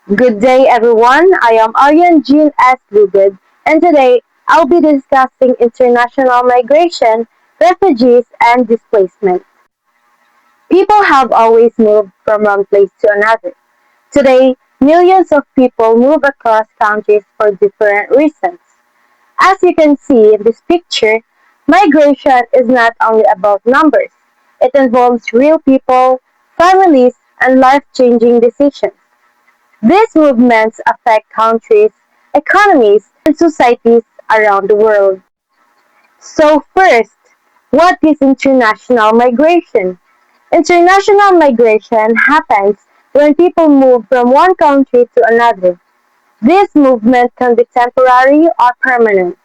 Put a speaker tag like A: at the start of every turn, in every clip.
A: Good day, everyone. I am Aryan Jean S. Lugud, and today I'll be discussing international migration, refugees, and displacement. People have always moved from one place to another. Today, millions of people move across countries for different reasons. As you can see in this picture, migration is not only about numbers. It involves real people, families, and life-changing decisions. These movements affect countries, economies, and societies around the world. So first, what is international migration? International migration happens when people move from one country to another. This movement can be temporary or permanent.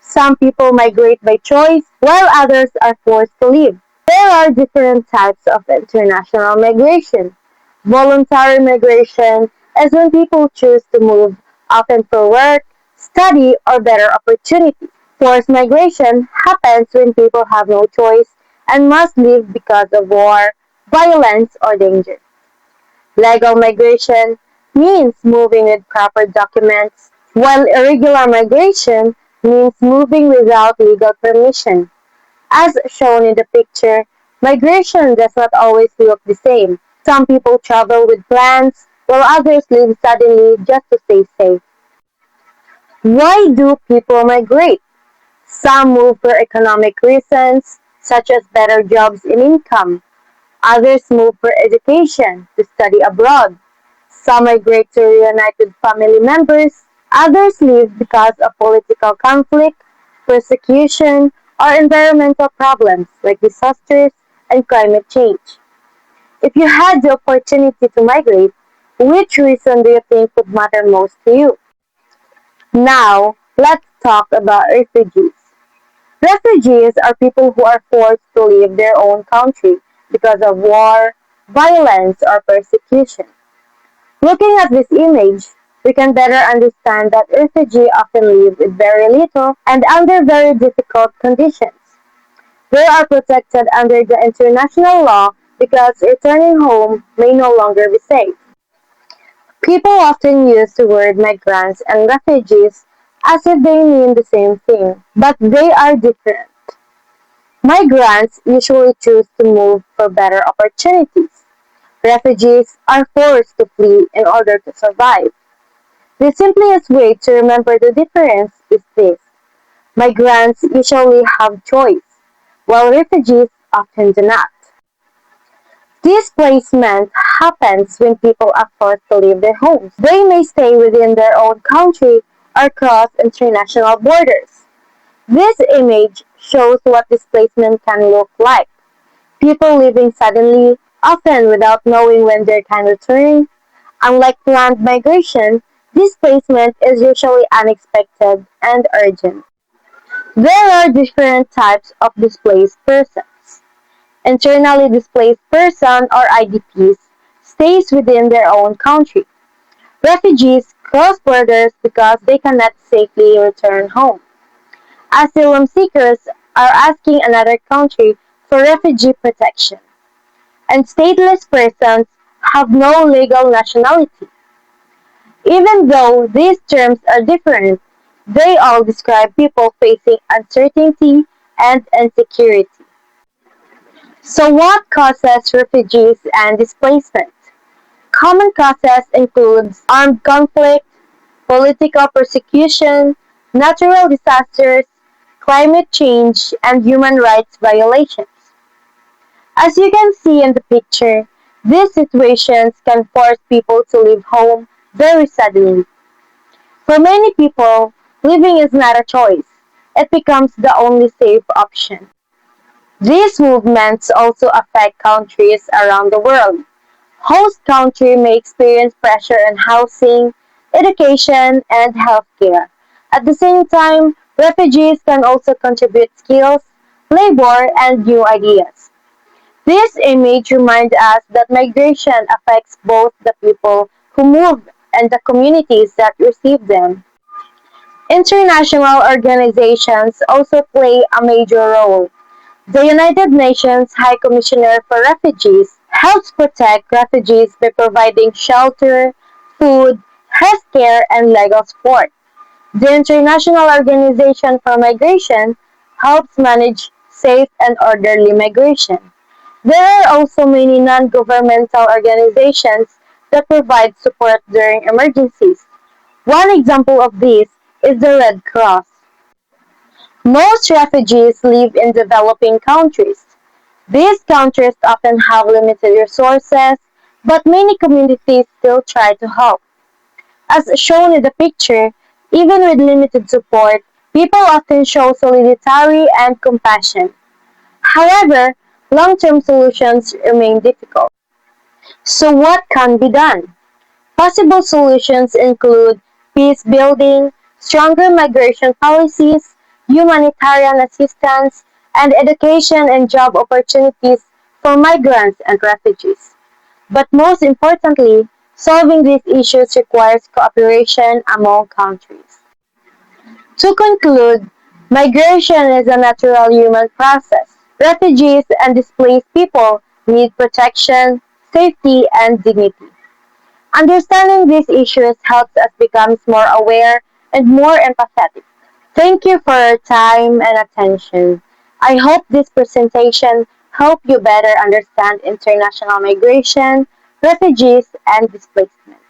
A: Some people migrate by choice, while others are forced to leave. There are different types of international migration. Voluntary migration is when people choose to move, often for work, study, or better opportunities. Forced migration happens when people have no choice and must leave because of war, violence, or danger. Legal migration means moving with proper documents, while irregular migration means moving without legal permission. As shown in the picture, migration does not always look the same. Some people travel with plans, while others leave suddenly just to stay safe. Why do people migrate? Some move for economic reasons, such as better jobs and income. Others move for education, to study abroad. Some migrate to reunite with family members. Others leave because of political conflict, persecution, or environmental problems like disasters and climate change. If you had the opportunity to migrate, which reason do you think would matter most to you? Now, let's talk about refugees. Refugees are people who are forced to leave their own country because of war, violence, or persecution. Looking at this image, we can better understand that refugees often live with very little and under very difficult conditions. They are protected under the international law because returning home may no longer be safe. People often use the word migrants and refugees as if they mean the same thing, but they are different. Migrants usually choose to move for better opportunities. Refugees are forced to flee in order to survive. The simplest way to remember the difference is this: migrants usually have choice, while refugees often do not. Displacement happens when people are forced to leave their homes. They may stay within their own country or cross international borders. This image shows what displacement can look like. People leaving suddenly, often without knowing when they can return. Unlike planned migration, displacement is usually unexpected and urgent. There are different types of displaced persons. Internally displaced person or IDPs stays within their own country. Refugees cross borders because they cannot safely return home. Asylum seekers are asking another country for refugee protection. And stateless persons have no legal nationality. Even though these terms are different, they all describe people facing uncertainty and insecurity. So what causes refugees and displacement? Common causes include armed conflict, political persecution, natural disasters, climate change, and human rights violations. As you can see in the picture, these situations can force people to leave home very suddenly. For many people, living is not a choice. It becomes the only safe option. These movements also affect countries around the world. Host countries may experience pressure on housing, education, and healthcare. At the same time, refugees can also contribute skills, labor, and new ideas. This image reminds us that migration affects both the people who move and the communities that receive them. International organizations also play a major role. The United Nations High Commissioner for Refugees helps protect refugees by providing shelter, food, healthcare, and legal support. The International Organization for Migration helps manage safe and orderly migration. There are also many non-governmental organizations that provide support during emergencies. One example of this is the Red Cross. Most refugees live in developing countries. These countries often have limited resources, but many communities still try to help. As shown in the picture, even with limited support, people often show solidarity and compassion. However, long-term solutions remain difficult. So what can be done? Possible solutions include peace building, stronger migration policies, humanitarian assistance, and education and job opportunities for migrants and refugees. But most importantly, solving these issues requires cooperation among countries. To conclude, migration is a natural human process. Refugees and displaced people need protection, safety, and dignity. Understanding these issues helps us become more aware and more empathetic. Thank you for your time and attention. I hope this presentation helped you better understand international migration, refugees, and displacement.